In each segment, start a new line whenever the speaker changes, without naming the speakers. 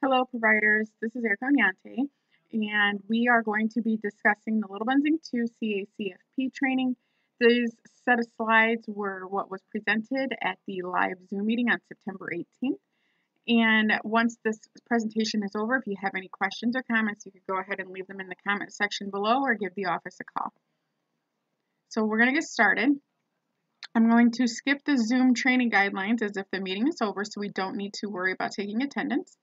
Hello, providers. This is Erica Onyante, and we are going to be discussing the Little Bunzing 2 CACFP training. These set of slides were what was presented at the live Zoom meeting on September 18th. And once this presentation is over, if you have any questions or comments, you could go ahead and leave them in the comment section below or give the office a call. So we're going to get started. I'm going to skip the Zoom training guidelines as if the meeting is over, so we don't need to worry about taking attendance.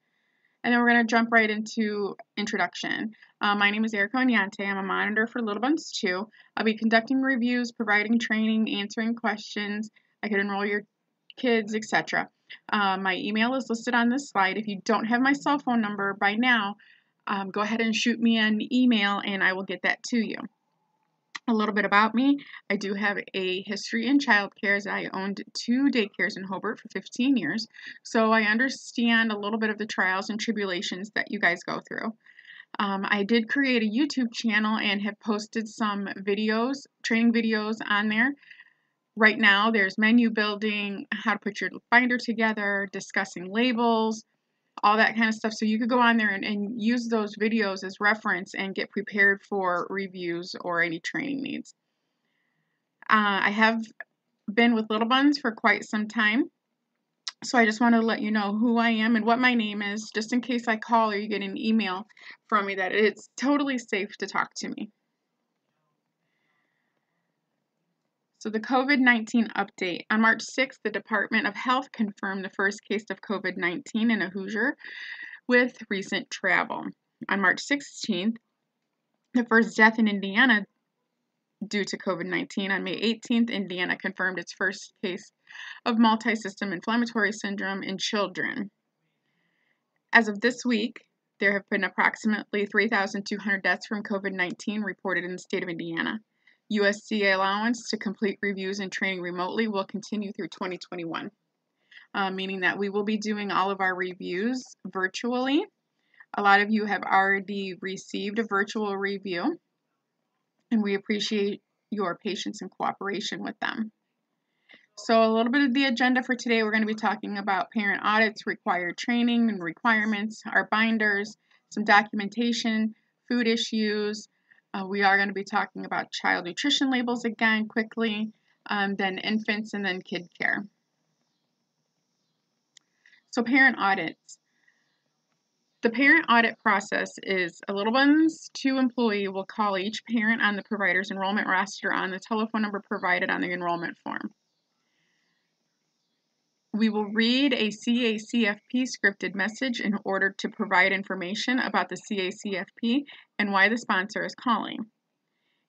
And then we're going to jump right into introduction. My name is Erica Onyante. I'm a monitor for Little Bunz 2. I'll be conducting reviews, providing training, answering questions. I could enroll your kids, etc. My email is listed on this slide. If you don't have my cell phone number by now, go ahead and shoot me an email and I will get that to you. A little bit about me. I do have a history in childcare as I owned 2 daycares in Hobart for 15 years. So I understand a little bit of the trials and tribulations that you guys go through. I did create a YouTube channel and have posted some videos, training videos on there. Right now there's menu building, how to put your binder together, discussing labels, all that kind of stuff. So you could go on there and use those videos as reference and get prepared for reviews or any training needs. I have been with Little Bunz for quite some time. So I just want to let you know who I am and what my name is, just in case I call or you get an email from me, that it's totally safe to talk to me. So the COVID-19 update. On March 6th, the Department of Health confirmed the first case of COVID-19 in a Hoosier with recent travel. On March 16th, the first death in Indiana due to COVID-19. On May 18th, Indiana confirmed its first case of multi-system inflammatory syndrome in children. As of this week, there have been approximately 3,200 deaths from COVID-19 reported in the state of Indiana. USDA allowance to complete reviews and training remotely will continue through 2021, meaning that we will be doing all of our reviews virtually. A lot of you have already received a virtual review, and we appreciate your patience and cooperation with them. So a little bit of the agenda for today, we're going to be talking about parent audits, required training and requirements, our binders, some documentation, food issues. We are going to be talking about child nutrition labels again quickly, then infants, and then kid care. So parent audits. The parent audit process is a Little Bunz 2 employee will call each parent on the provider's enrollment roster on the telephone number provided on the enrollment form. We will read a CACFP scripted message in order to provide information about the CACFP and why the sponsor is calling.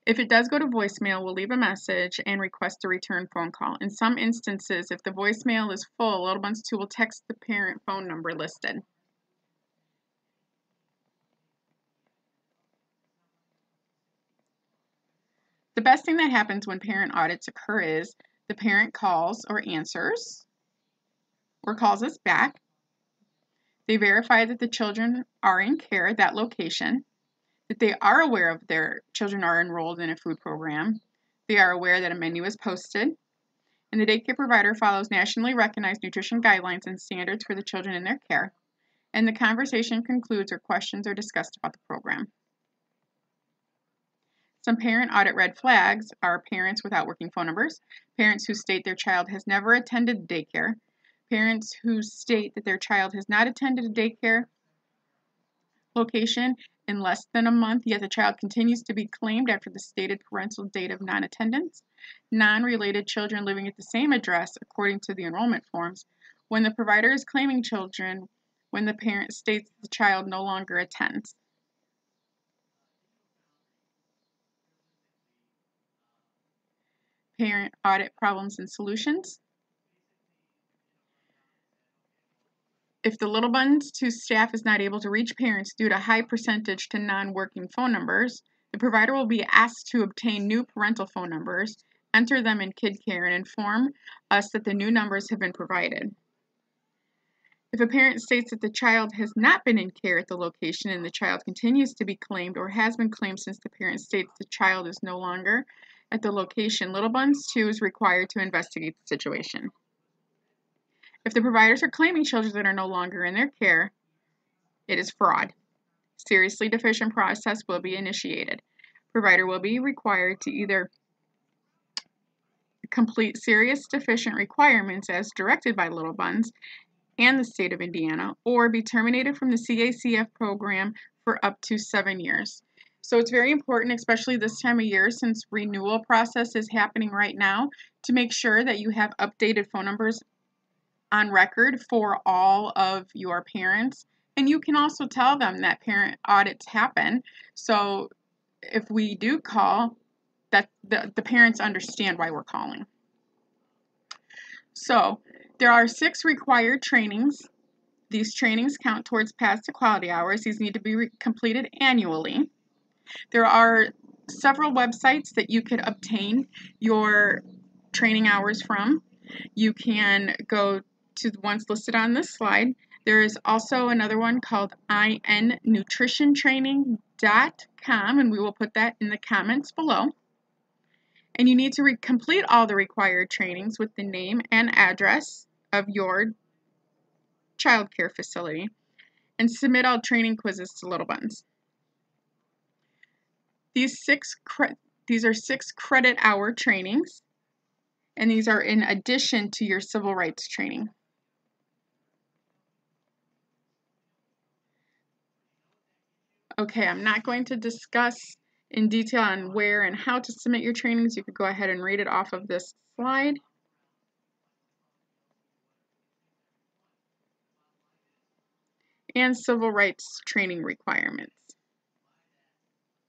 If it does go to voicemail, we'll leave a message and request a return phone call. In some instances, if the voicemail is full, Little Bunz 2 will text the parent phone number listed. The best thing that happens when parent audits occur is the parent calls or answers or calls us back. They verify that the children are in care at that location, that they are aware of their children are enrolled in a food program, they are aware that a menu is posted, and the daycare provider follows nationally recognized nutrition guidelines and standards for the children in their care, and the conversation concludes or questions are discussed about the program. Some parent audit red flags are parents without working phone numbers, parents who state their child has never attended daycare, parents who state that their child has not attended a daycare location in less than a month, yet the child continues to be claimed after the stated parental date of non-attendance, non-related children living at the same address according to the enrollment forms, when the provider is claiming children, when the parent states the child no longer attends. Parent audit problems and solutions. If the Little Bunz 2 staff is not able to reach parents due to high percentage to non-working phone numbers, the provider will be asked to obtain new parental phone numbers, enter them in kid care, and inform us that the new numbers have been provided. If a parent states that the child has not been in care at the location and the child continues to be claimed or has been claimed since the parent states the child is no longer at the location, Little Bunz 2 is required to investigate the situation. If the providers are claiming children that are no longer in their care, it is fraud. Seriously deficient process will be initiated. Provider will be required to either complete serious deficient requirements as directed by Little Buns and the state of Indiana, or be terminated from the CACF program for up to 7 years. So it's very important, especially this time of year, since renewal process is happening right now, to make sure that you have updated phone numbers on record for all of your parents. And you can also tell them that parent audits happen. So if we do call, that the parents understand why we're calling. So there are 6 required trainings. These trainings count towards past equality hours. These need to be completed annually. There are several websites that you could obtain your training hours from. You can go to the ones listed on this slide. There is also another one called innutritiontraining.com, and we will put that in the comments below. And you need to complete all the required trainings with the name and address of your child care facility and submit all training quizzes to Little Buns. These are 6 credit hour trainings, and these are in addition to your civil rights training. Okay, I'm not going to discuss in detail on where and how to submit your trainings. You could go ahead and read it off of this slide. And civil rights training requirements.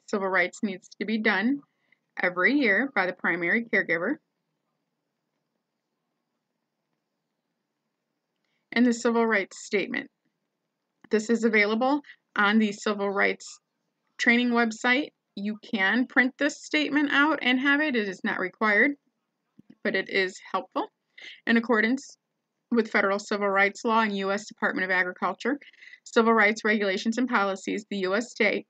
Civil rights needs to be done every year by the primary caregiver. And the civil rights statement. This is available on the civil rights training website. You can print this statement out and have it. It is not required, but it is helpful. In accordance with federal civil rights law and U.S. Department of Agriculture, civil rights regulations and policies, the USDA,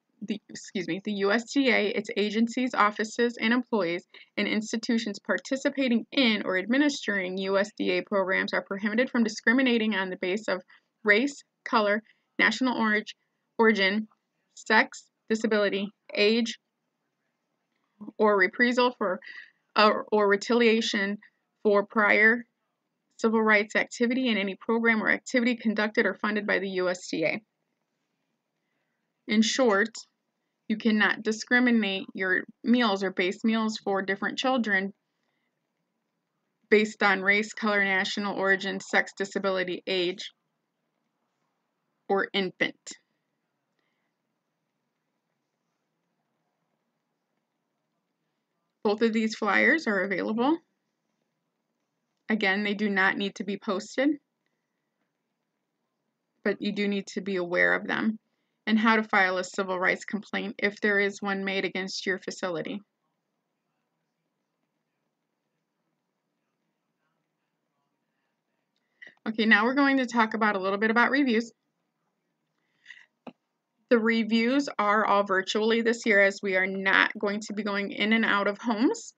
its agencies, offices, and employees, and institutions participating in or administering USDA programs are prohibited from discriminating on the basis of race, color, national origin, sex, disability, age, or reprisal for or retaliation for prior civil rights activity in any program or activity conducted or funded by the USDA. In short, you cannot discriminate your meals or base meals for different children based on race, color, national origin, sex, disability, age, or infant. Both of these flyers are available. Again, they do not need to be posted, but you do need to be aware of them and how to file a civil rights complaint if there is one made against your facility. Okay, now we're going to talk about a little bit about reviews. The reviews are all virtually this year, as we are not going to be going in and out of homes.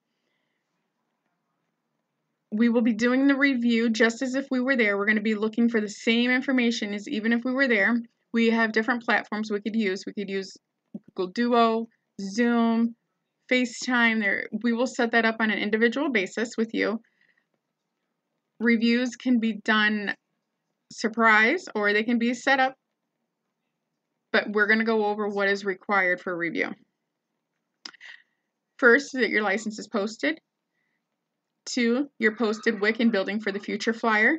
We will be doing the review just as if we were there. We're going to be looking for the same information as even if we were there. We have different platforms we could use. We could use Google Duo, Zoom, FaceTime. We will set that up on an individual basis with you. Reviews can be done surprise or they can be set up, but we're going to go over what is required for review. First, that your license is posted. 2, you're posted WIC and Building for the Future flyer.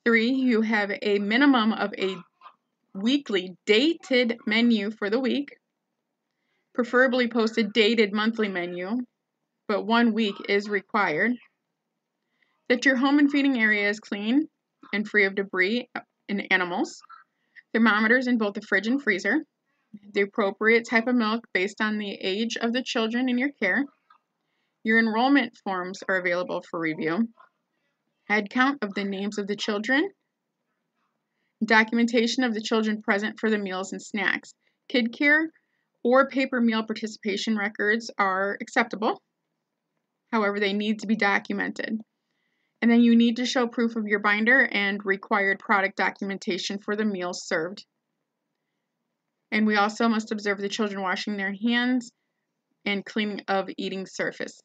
3, you have a minimum of a weekly dated menu for the week, preferably posted dated monthly menu, but 1 week is required. That your home and feeding area is clean and free of debris and animals. Thermometers in both the fridge and freezer. The appropriate type of milk based on the age of the children in your care. Your enrollment forms are available for review. Head count of the names of the children. Documentation of the children present for the meals and snacks. Kid care or paper meal participation records are acceptable. However, they need to be documented. And then you need to show proof of your binder and required product documentation for the meals served. And we also must observe the children washing their hands and cleaning of eating surface.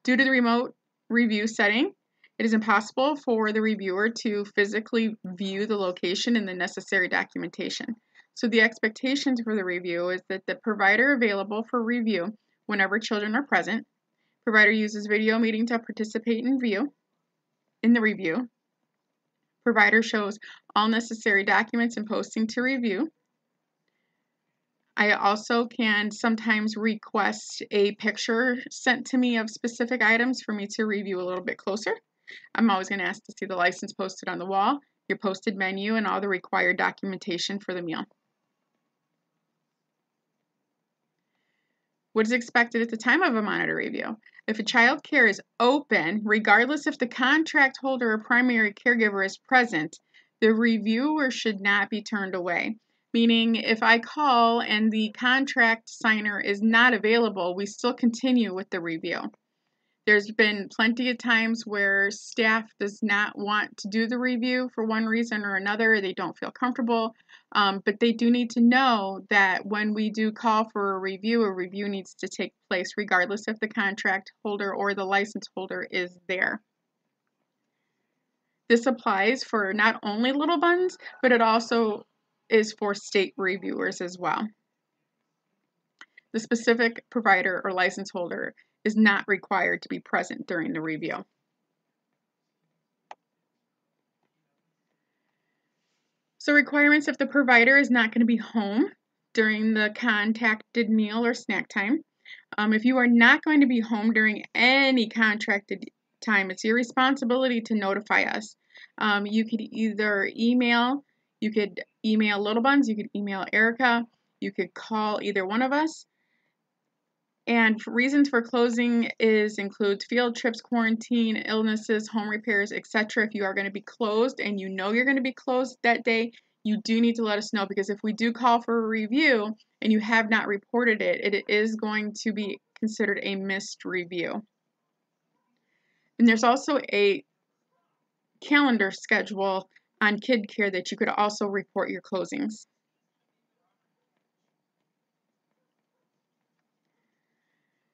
Due to the remote review setting, it is impossible for the reviewer to physically view the location and the necessary documentation. So the expectations for the review is that the provider available for review whenever children are present. Provider uses video meeting to participate in the review. Provider shows all necessary documents and posting to review. I also can sometimes request a picture sent to me of specific items for me to review a little bit closer. I'm always going to ask to see the license posted on the wall, your posted menu, and all the required documentation for the meal. What is expected at the time of a monitor review? If a child care is open, regardless if the contract holder or primary caregiver is present, the reviewer should not be turned away. Meaning, if I call and the contract signer is not available, we still continue with the review. There's been plenty of times where staff does not want to do the review for one reason or another. They don't feel comfortable, but they do need to know that when we do call for a review needs to take place regardless if the contract holder or the license holder is there. This applies for not only little buns, but it also is for state reviewers as well. The specific provider or license holder is not required to be present during the review. So requirements: if the provider is not going to be home during the contacted meal or snack time. If you are not going to be home during any contracted time, it's your responsibility to notify us. You could either email, Little Buns, you could email Erica, you could call either one of us. And reasons for closing includes field trips, quarantine, illnesses, home repairs, etc. If you are going to be closed and you know you're going to be closed that day, you do need to let us know, because if we do call for a review and you have not reported it, it is going to be considered a missed review. And there's also a calendar schedule on Kid Care that you could also report your closings.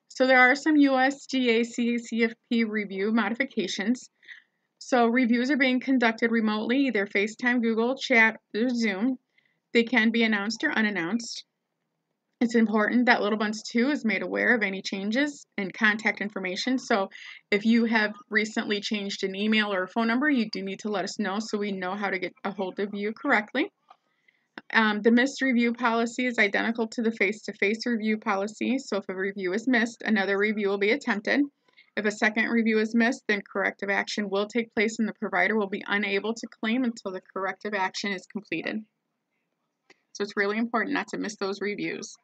So there are some USDA CACFP review modifications. So reviews are being conducted remotely, either FaceTime, Google Chat, or Zoom. They can be announced or unannounced. It's important that Little Buns 2 is made aware of any changes in contact information. So if you have recently changed an email or a phone number, you do need to let us know so we know how to get a hold of you correctly. The missed review policy is identical to the face-to-face review policy. So if a review is missed, another review will be attempted. If a second review is missed, then corrective action will take place and the provider will be unable to claim until the corrective action is completed. So it's really important not to miss those reviews.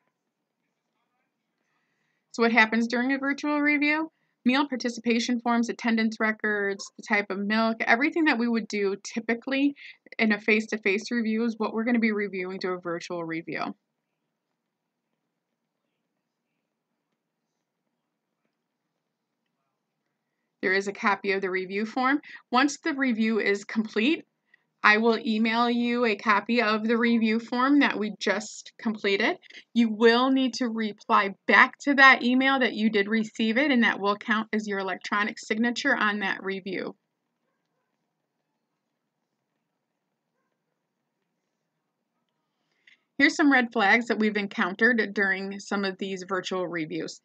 So what happens during a virtual review? Meal participation forms, attendance records, the type of milk, everything that we would do typically in a face-to-face review is what we're going to be reviewing to a virtual review. There is a copy of the review form. Once the review is complete, I will email you a copy of the review form that we just completed. You will need to reply back to that email that you did receive it, and that will count as your electronic signature on that review. Here's some red flags that we've encountered during some of these virtual reviews.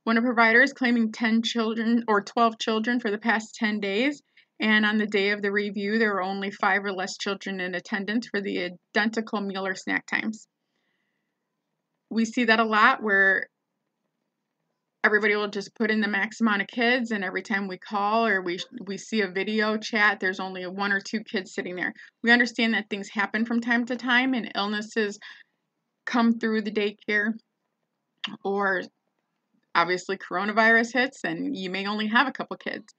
When a provider is claiming 10 children or 12 children for the past 10 days, and on the day of the review, there are only 5 or less children in attendance for the identical meal or snack times. We see that a lot where everybody will just put in the max amount of kids, and every time we call or we see a video chat, there's only 1 or 2 kids sitting there. We understand that things happen from time to time and illnesses come through the daycare, or obviously coronavirus hits and you may only have a couple kids.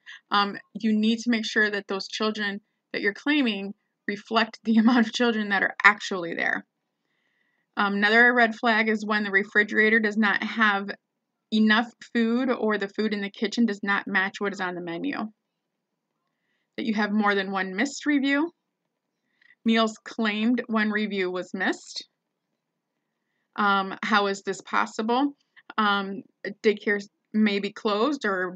You need to make sure that those children that you're claiming reflect the amount of children that are actually there. Another red flag is when the refrigerator does not have enough food or the food in the kitchen does not match what is on the menu. That you have more than one missed review. Meals claimed when review was missed. How is this possible? Daycare may be closed or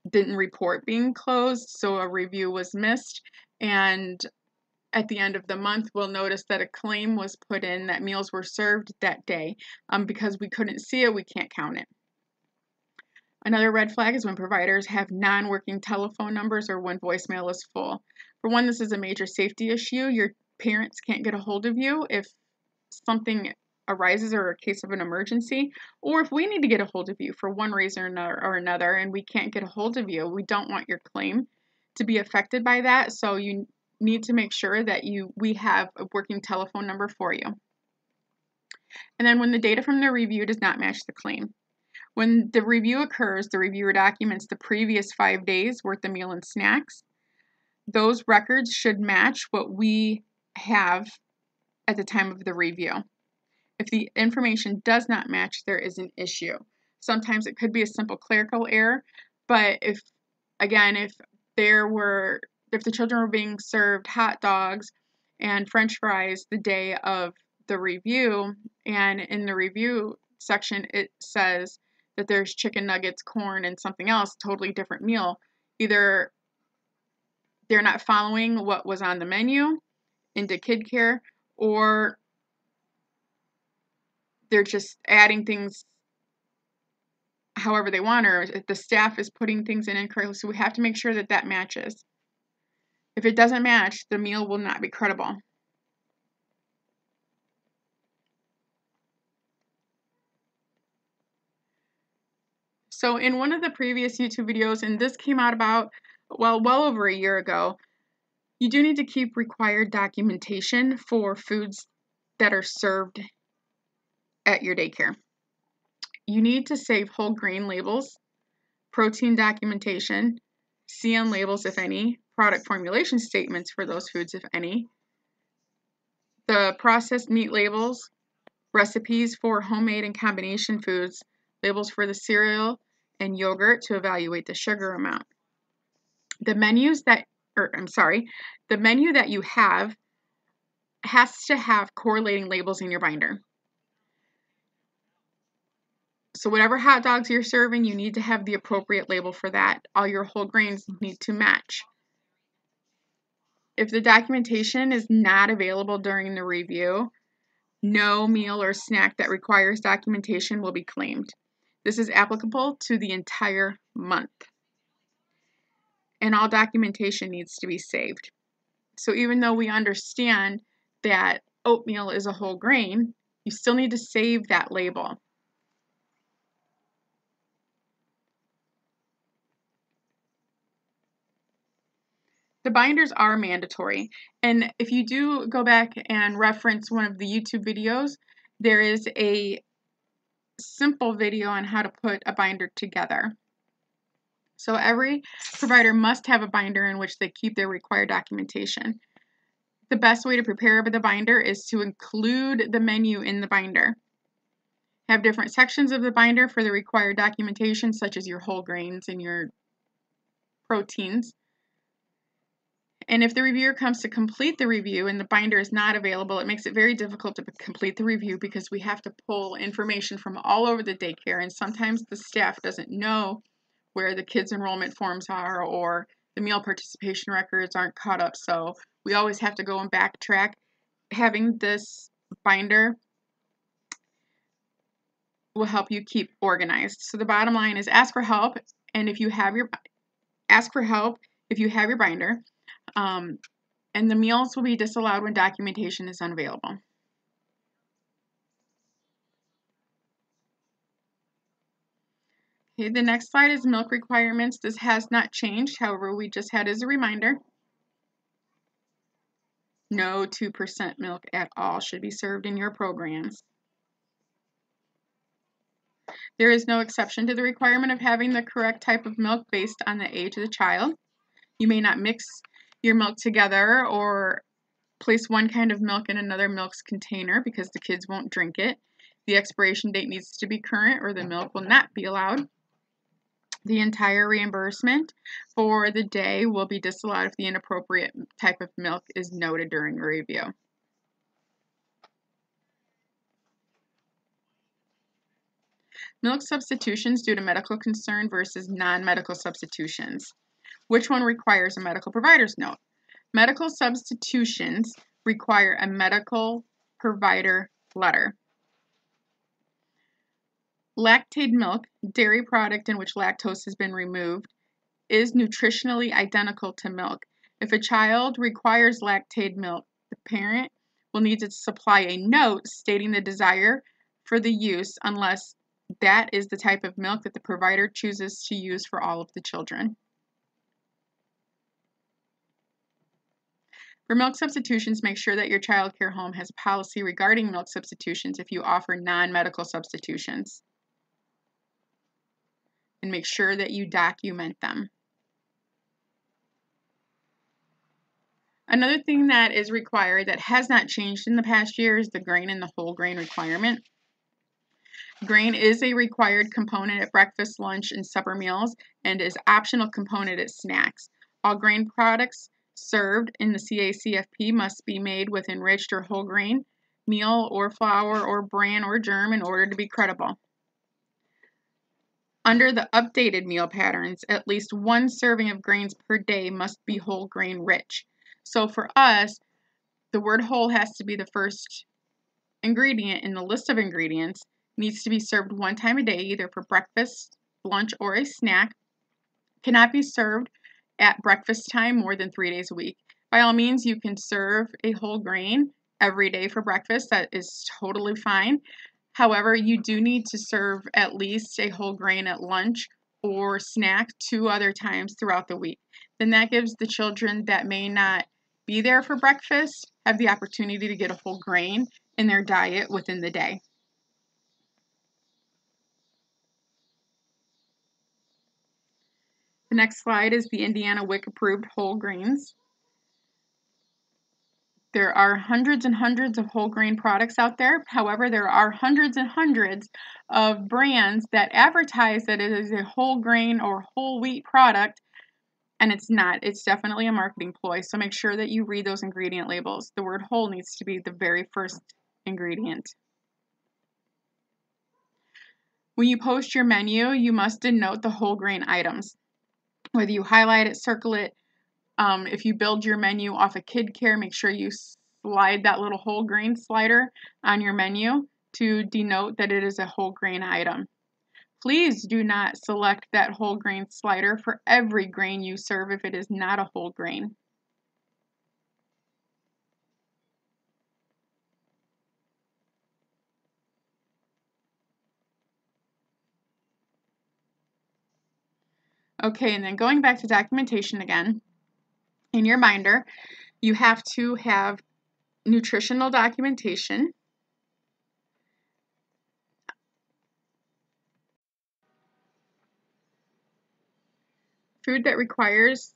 didn't report being closed, so a review was missed, and at the end of the month we'll notice that a claim was put in that meals were served that day. Because we couldn't see it, we can't count it. Another red flag is when providers have non-working telephone numbers or when voicemail is full. For one, this is a major safety issue. Your parents can't get a hold of you if something arises or a case of an emergency, or if we need to get a hold of you for one reason or another and we can't get a hold of you, we don't want your claim to be affected by that. So you need to make sure that we have a working telephone number for you. And then when the data from the review does not match the claim. When the review occurs, the reviewer documents the previous 5 days worth of meal and snacks. Those records should match what we have at the time of the review. If the information does not match, there is an issue. Sometimes it could be a simple clerical error, but if the children were being served hot dogs and French fries the day of the review, and in the review section it says that there's chicken nuggets, corn, and something else, totally different meal, either they're not following what was on the menu into kid care, or they're just adding things however they want, or if the staff is putting things in incorrectly. So we have to make sure that that matches. If it doesn't match, the meal will not be credible. So in one of the previous YouTube videos, and this came out about, well over a year ago, you do need to keep required documentation for foods that are served at your daycare. You need to save whole grain labels, protein documentation, CN labels if any, product formulation statements for those foods if any, the processed meat labels, recipes for homemade and combination foods, labels for the cereal and yogurt to evaluate the sugar amount. The menu that you have has to have correlating labels in your binder. So whatever hot dogs you're serving, you need to have the appropriate label for that. All your whole grains need to match. If the documentation is not available during the review, no meal or snack that requires documentation will be claimed. This is applicable to the entire month. And all documentation needs to be saved. So even though we understand that oatmeal is a whole grain, you still need to save that label. The binders are mandatory, and if you do go back and reference one of the YouTube videos, there is a simple video on how to put a binder together. So every provider must have a binder in which they keep their required documentation. The best way to prepare the binder is to include the menu in the binder. Have different sections of the binder for the required documentation, such as your whole grains and your proteins. And if the reviewer comes to complete the review and the binder is not available, it makes it very difficult to complete the review because we have to pull information from all over the daycare, and sometimes the staff doesn't know where the kids' enrollment forms are, or the meal participation records aren't caught up, so we always have to go and backtrack. Having this binder will help you keep organized. So the bottom line is ask for help, and if you have your binder. And the meals will be disallowed when documentation is unavailable. Okay, the next slide is milk requirements. This has not changed, however, we just had as a reminder. No 2% milk at all should be served in your programs. There is no exception to the requirement of having the correct type of milk based on the age of the child. You may not mix your milk together or place one kind of milk in another milk's container because the kids won't drink it. The expiration date needs to be current or the milk will not be allowed. The entire reimbursement for the day will be disallowed if the inappropriate type of milk is noted during a review. Milk substitutions due to medical concern versus non-medical substitutions. Which one requires a medical provider's note? Medical substitutions require a medical provider letter. Lactated milk, dairy product in which lactose has been removed, is nutritionally identical to milk. If a child requires lactated milk, the parent will need to supply a note stating the desire for the use unless that is the type of milk that the provider chooses to use for all of the children. For milk substitutions, make sure that your child care home has a policy regarding milk substitutions if you offer non-medical substitutions. And make sure that you document them. Another thing that is required that has not changed in the past year is the grain and the whole grain requirement. Grain is a required component at breakfast, lunch, and supper meals and is optional component at snacks. All grain products served in the CACFP must be made with enriched or whole grain, meal or flour or bran or germ in order to be credible. Under the updated meal patterns, at least one serving of grains per day must be whole grain rich. So for us, the word whole has to be the first ingredient in the list of ingredients. It needs to be served one time a day, either for breakfast, lunch, or a snack. Cannot be served at breakfast time more than 3 days a week. By all means, you can serve a whole grain every day for breakfast. That is totally fine. However, you do need to serve at least a whole grain at lunch or snack 2 other times throughout the week. Then that gives the children that may not be there for breakfast have the opportunity to get a whole grain in their diet within the day. The next slide is the Indiana WIC approved whole grains. There are hundreds and hundreds of whole grain products out there. However, there are hundreds and hundreds of brands that advertise that it is a whole grain or whole wheat product, and it's not. It's definitely a marketing ploy, so make sure that you read those ingredient labels. The word whole needs to be the very first ingredient. When you post your menu, you must denote the whole grain items. Whether you highlight it, circle it, if you build your menu off of Kid Care, make sure you slide that little whole grain slider on your menu to denote that it is a whole grain item. Please do not select that whole grain slider for every grain you serve if it is not a whole grain. Okay, and then going back to documentation again, in your binder, you have to have nutritional documentation, food that requires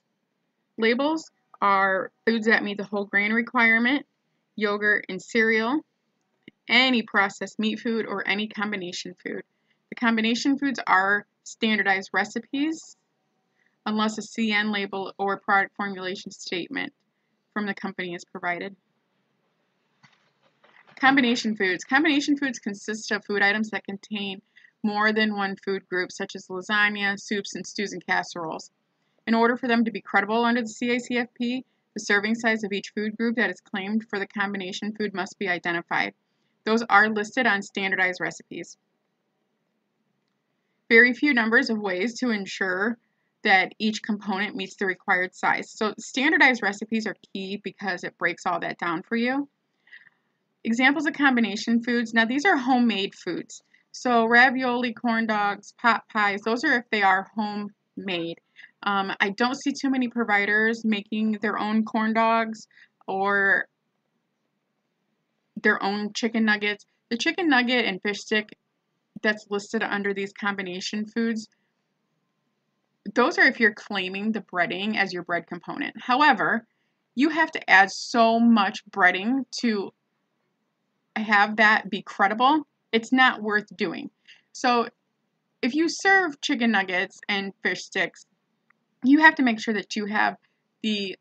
labels are foods that meet the whole grain requirement, yogurt and cereal, any processed meat food, or any combination food. The combination foods are standardized recipes unless a CN label or product formulation statement from the company is provided. Combination foods. Combination foods consist of food items that contain more than one food group, such as lasagna, soups, and stews and casseroles. In order for them to be credible under the CACFP, the serving size of each food group that is claimed for the combination food must be identified. Those are listed on standardized recipes. Very few numbers of ways to ensure that each component meets the required size. So standardized recipes are key because it breaks all that down for you. Examples of combination foods. Now these are homemade foods. So ravioli, corn dogs, pot pies, those are if they are homemade. I don't see too many providers making their own corn dogs or their own chicken nuggets. The chicken nugget and fish stick that's listed under these combination foods, those are if you're claiming the breading as your bread component. However, you have to add so much breading to have that be credible. It's not worth doing. So if you serve chicken nuggets and fish sticks, you have to make sure that you have the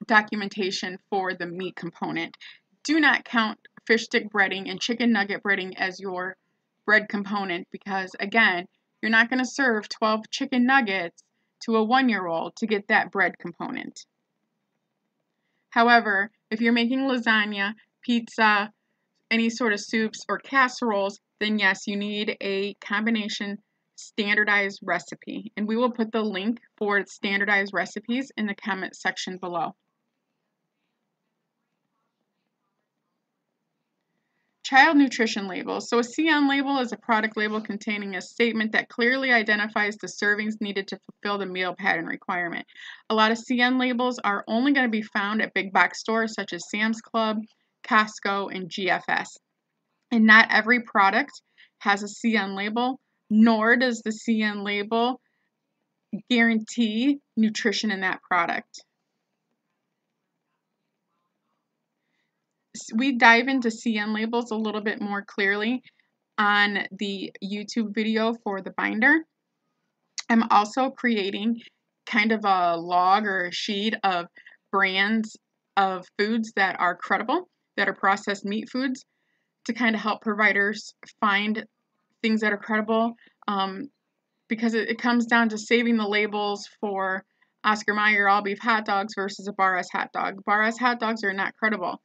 documentation for the meat component. Do not count fish stick breading and chicken nugget breading as your bread component because, again, you're not going to serve 12 chicken nuggets to a 1-year-old to get that bread component. However, if you're making lasagna, pizza, any sort of soups or casseroles, then yes, you need a combination standardized recipe. And we will put the link for standardized recipes in the comment section below. Child nutrition labels. So a CN label is a product label containing a statement that clearly identifies the servings needed to fulfill the meal pattern requirement. A lot of CN labels are only going to be found at big box stores such as Sam's Club, Costco, and GFS. And not every product has a CN label, nor does the CN label guarantee nutrition in that product. We dive into CN labels a little bit more clearly on the YouTube video for the binder. I'm also creating kind of a log or a sheet of brands of foods that are credible, that are processed meat foods, to kind of help providers find things that are credible, because it comes down to saving the labels for Oscar Mayer all beef hot dogs versus a Bar S hot dog. Bar S hot dogs are not credible,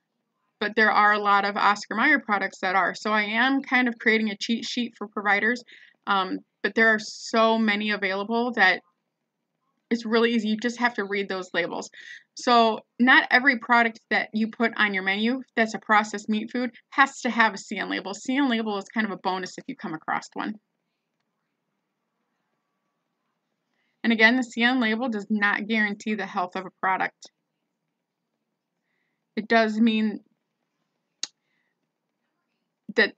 but there are a lot of Oscar Mayer products that are. So I am kind of creating a cheat sheet for providers, but there are so many available that it's really easy. You just have to read those labels. So not every product that you put on your menu that's a processed meat food has to have a CN label. CN label is kind of a bonus if you come across one. And again, the CN label does not guarantee the health of a product. It does mean that,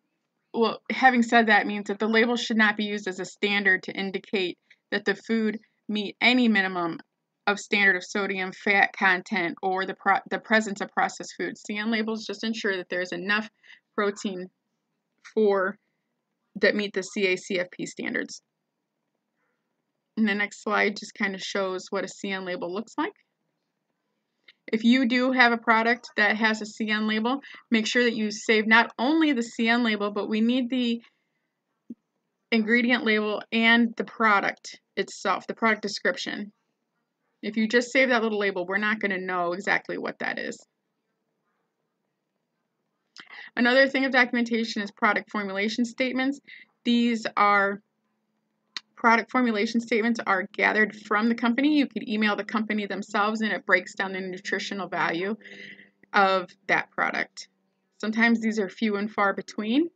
well, having said that, means that the label should not be used as a standard to indicate that the food meet any minimum of standard of sodium, fat content, or the presence of processed foods. CN labels just ensure that there's enough protein that meet the CACFP standards. And the next slide just kind of shows what a CN label looks like. If you do have a product that has a CN label, make sure that you save not only the CN label, but we need the ingredient label and the product itself, the product description. If you just save that little label, we're not going to know exactly what that is. Another thing of documentation is product formulation statements. These are product formulation statements are gathered from the company. You could email the company themselves and it breaks down the nutritional value of that product. Sometimes these are few and far between,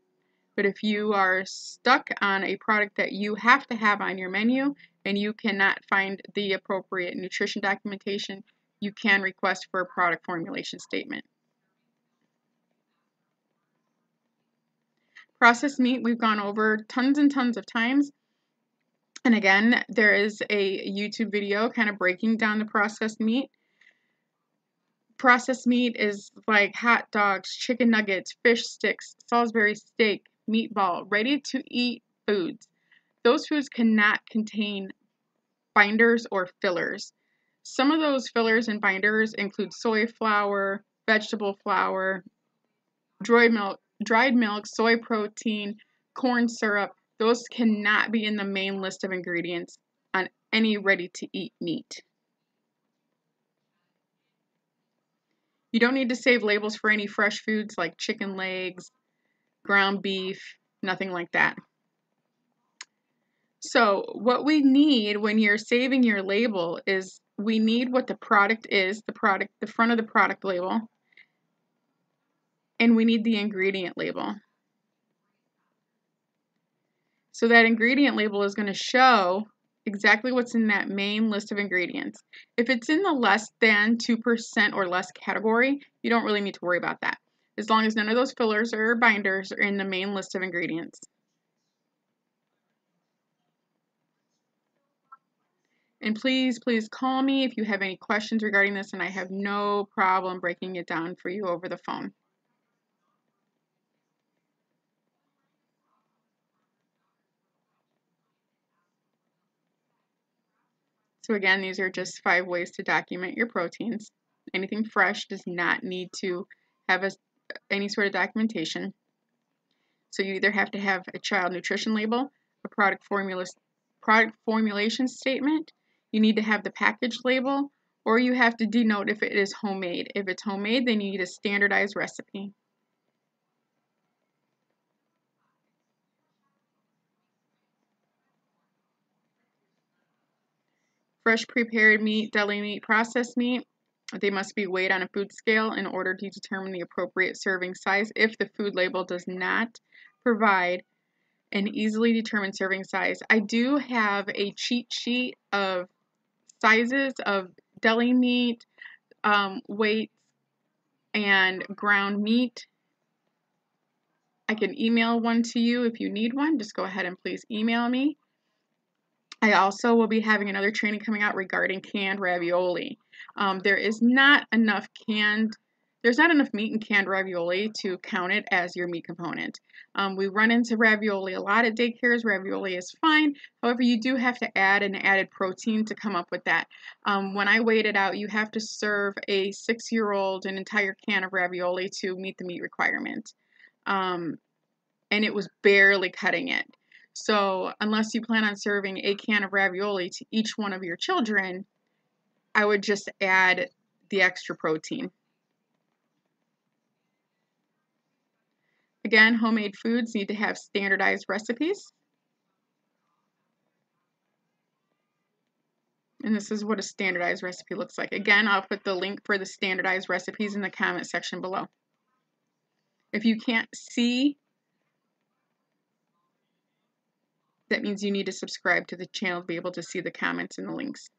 but if you are stuck on a product that you have to have on your menu and you cannot find the appropriate nutrition documentation, you can request for a product formulation statement. Processed meat we've gone over tons and tons of times. And again, there is a YouTube video kind of breaking down the processed meat. Processed meat is like hot dogs, chicken nuggets, fish sticks, Salisbury steak, meatball, ready-to-eat foods. Those foods cannot contain binders or fillers. Some of those fillers and binders include soy flour, vegetable flour, dried milk, soy protein, corn syrup. Those cannot be in the main list of ingredients on any ready-to-eat meat. You don't need to save labels for any fresh foods like chicken legs, ground beef, nothing like that. So what we need when you're saving your label is we need what the product is, the front of the product label, and we need the ingredient label. So that ingredient label is going to show exactly what's in that main list of ingredients. If it's in the less than 2% or less category, you don't really need to worry about that, as long as none of those fillers or binders are in the main list of ingredients. And please, please call me if you have any questions regarding this, and I have no problem breaking it down for you over the phone. So again, these are just 5 ways to document your proteins. Anything fresh does not need to have any sort of documentation. So you either have to have a child nutrition label, a product formulation statement, you need to have the package label, or you have to denote if it is homemade. If it's homemade, then you need a standardized recipe. Fresh prepared meat, deli meat, processed meat, they must be weighed on a food scale in order to determine the appropriate serving size if the food label does not provide an easily determined serving size. I do have a cheat sheet of sizes of deli meat, weights, and ground meat. I can email one to you if you need one. Just go ahead and please email me. I also will be having another training coming out regarding canned ravioli. There's not enough meat in canned ravioli to count it as your meat component. We run into ravioli a lot at daycares. Ravioli is fine. However, you do have to add an added protein to come up with that. When I weighed it out, you have to serve a 6-year-old an entire can of ravioli to meet the meat requirement. And it was barely cutting it. So unless you plan on serving a can of ravioli to each one of your children, I would just add the extra protein. Again, homemade foods need to have standardized recipes. And this is what a standardized recipe looks like. Again, I'll put the link for the standardized recipes in the comment section below. If you can't see, that means you need to subscribe to the channel to be able to see the comments and the links.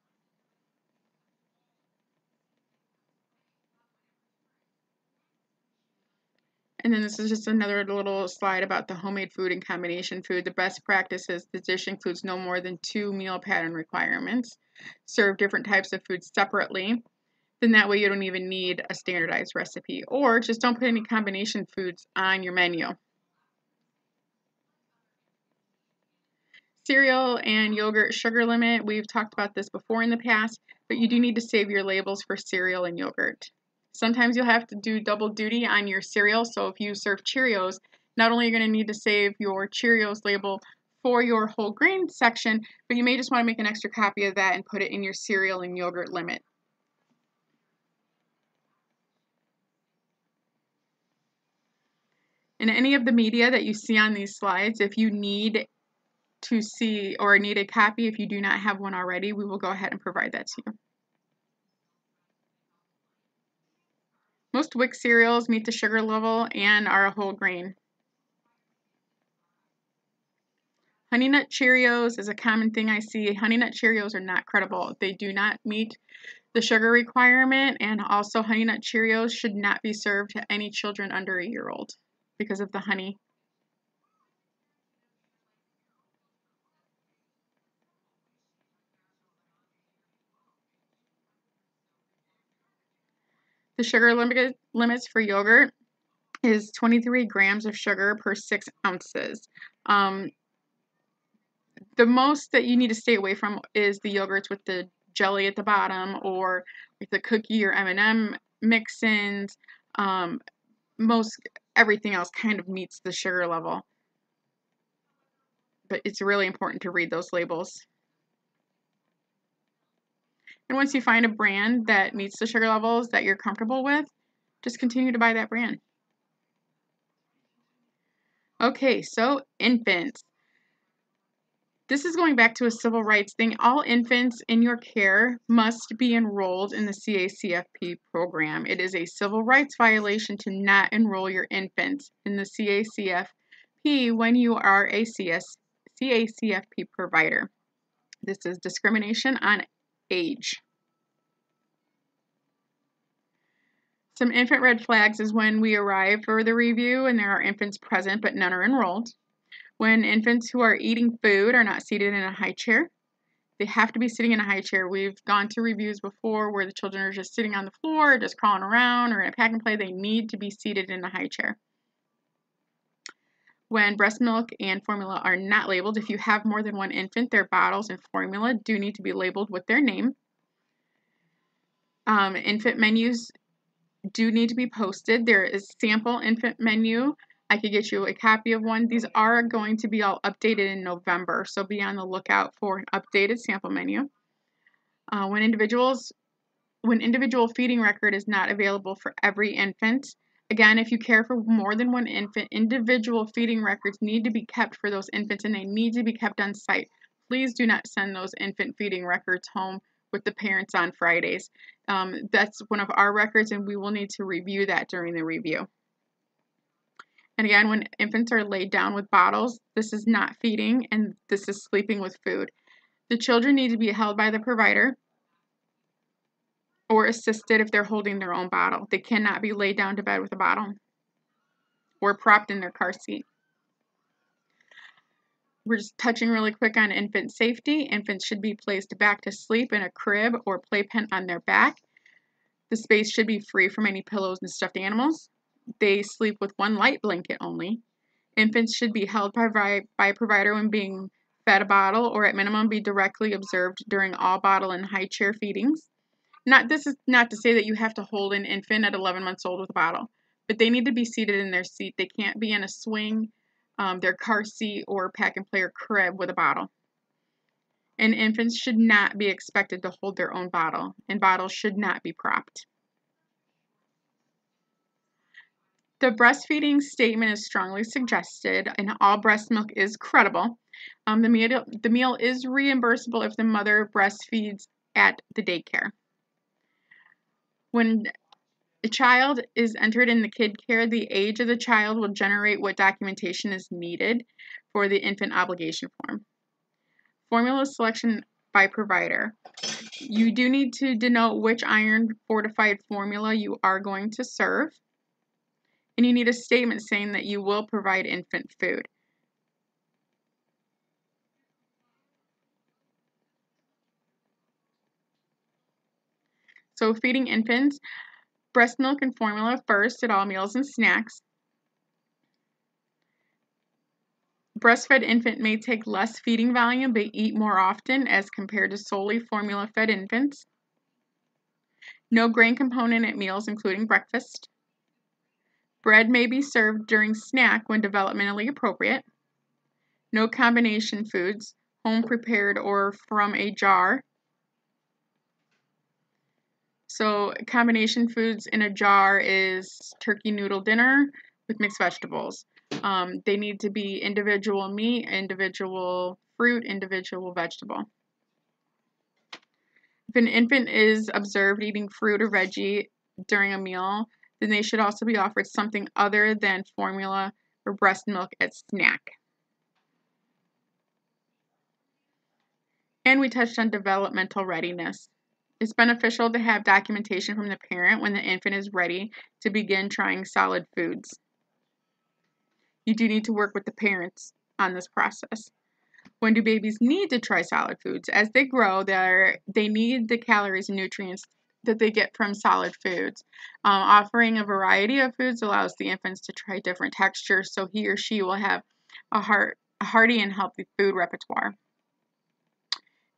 And then this is just another little slide about the homemade food and combination food. The best practice is the dish includes no more than 2 meal pattern requirements. Serve different types of foods separately. Then that way you don't even need a standardized recipe. Or just don't put any combination foods on your menu. Cereal and yogurt sugar limit. We've talked about this before in the past, but you do need to save your labels for cereal and yogurt. Sometimes you'll have to do double duty on your cereal. So if you serve Cheerios, not only are you going to need to save your Cheerios label for your whole grain section, but you may just want to make an extra copy of that and put it in your cereal and yogurt limit. In any of the media that you see on these slides, if you need to see or need a copy, if you do not have one already, we will go ahead and provide that to you. Most WIC cereals meet the sugar level and are a whole grain. Honey Nut Cheerios is a common thing I see. Honey Nut Cheerios are not credible. They do not meet the sugar requirement, and also Honey Nut Cheerios should not be served to any children under a year old because of the honey. The sugar limits for yogurt is 23 grams of sugar per 6 ounces. The most that you need to stay away from is the yogurts with the jelly at the bottom or with the cookie or M&M mix-ins. Most everything else kind of meets the sugar level. But it's really important to read those labels. And once you find a brand that meets the sugar levels that you're comfortable with, just continue to buy that brand. Okay, so infants. This is going back to a civil rights thing. All infants in your care must be enrolled in the CACFP program. It is a civil rights violation to not enroll your infants in the CACFP when you are a CACFP provider. This is discrimination on age. Some infant red flags is when we arrive for the review and there are infants present but none are enrolled. When infants who are eating food are not seated in a high chair. They have to be sitting in a high chair. We've gone to reviews before where the children are just sitting on the floor, just crawling around, or in a pack and play. They need to be seated in a high chair. When breast milk and formula are not labeled, if you have more than one infant, their bottles and formula do need to be labeled with their name. Infant menus do need to be posted. There is sample infant menu. I could get you a copy of one. These are going to be all updated in November, so be on the lookout for an updated sample menu. When individual feeding record is not available for every infant, again, if you care for more than one infant, individual feeding records need to be kept for those infants, and they need to be kept on site. Please do not send those infant feeding records home with the parents on Fridays. That's one of our records, and we will need to review that during the review. And again, when infants are laid down with bottles, this is not feeding, and this is sleeping with food. The children need to be held by the provider or assisted if they're holding their own bottle. They cannot be laid down to bed with a bottle or propped in their car seat. We're just touching really quick on infant safety. Infants should be placed back to sleep in a crib or playpen on their back. The space should be free from any pillows and stuffed animals. They sleep with one light blanket only. Infants should be held by a provider when being fed a bottle, or at minimum be directly observed during all bottle and high chair feedings. This is not to say that you have to hold an infant at 11 months old with a bottle, but they need to be seated in their seat. They can't be in a swing, their car seat, or pack and play or crib with a bottle. And infants should not be expected to hold their own bottle, and bottles should not be propped. The breastfeeding statement is strongly suggested, and all breast milk is credible. The meal is reimbursable if the mother breastfeeds at the daycare. When a child is entered in the kid care, the age of the child will generate what documentation is needed for the infant obligation form. Formula selection by provider. You do need to denote which iron fortified formula you are going to serve. And you need a statement saying that you will provide infant food. So feeding infants, breast milk and formula first at all meals and snacks. Breastfed infant may take less feeding volume but eat more often as compared to solely formula-fed infants. No grain component at meals, including breakfast. Bread may be served during snack when developmentally appropriate. No combination foods, home prepared or from a jar. So combination foods in a jar is turkey noodle dinner with mixed vegetables. They need to be individual meat, individual fruit, individual vegetable. If an infant is observed eating fruit or veggie during a meal, then they should also be offered something other than formula or breast milk at snack. And we touched on developmental readiness. It's beneficial to have documentation from the parent when the infant is ready to begin trying solid foods. You do need to work with the parents on this process. When do babies need to try solid foods? As they grow, they need the calories and nutrients that they get from solid foods. Offering a variety of foods allows the infants to try different textures, so he or she will have a hearty and healthy food repertoire.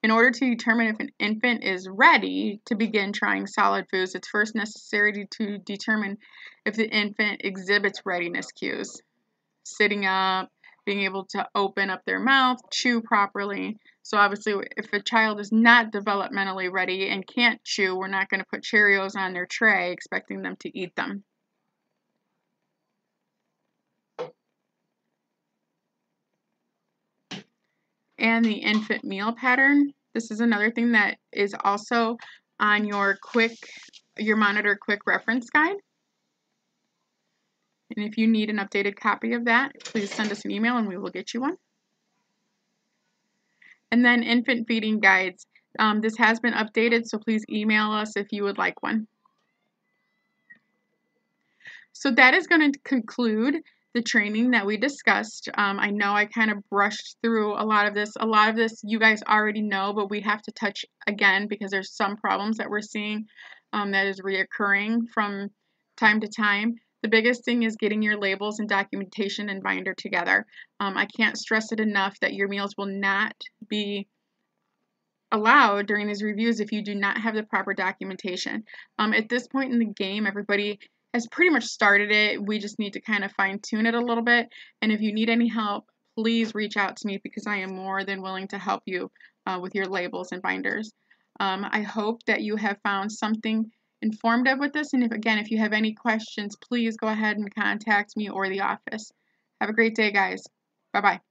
In order to determine if an infant is ready to begin trying solid foods, it's first necessary to determine if the infant exhibits readiness cues. Sitting up, being able to open up their mouth, chew properly. So obviously, if a child is not developmentally ready and can't chew, we're not going to put Cheerios on their tray expecting them to eat them. And the infant meal pattern. This is another thing that is also on your Monitor Quick Reference Guide. And if you need an updated copy of that, please send us an email and we will get you one. And then infant feeding guides. This has been updated, so please email us if you would like one. So that is going to conclude the training that we discussed. I know I kind of brushed through a lot of this. A lot of this you guys already know, but we have to touch again because there's some problems that we're seeing that is reoccurring from time to time. The biggest thing is getting your labels and documentation and binder together. I can't stress it enough that your meals will not be allowed during these reviews if you do not have the proper documentation. At this point in the game, everybody has pretty much started it. We just need to kind of fine tune it a little bit. And if you need any help, please reach out to me because I am more than willing to help you with your labels and binders. I hope that you have found something informative with this. And if you have any questions, please go ahead and contact me or the office. Have a great day, guys. Bye-bye.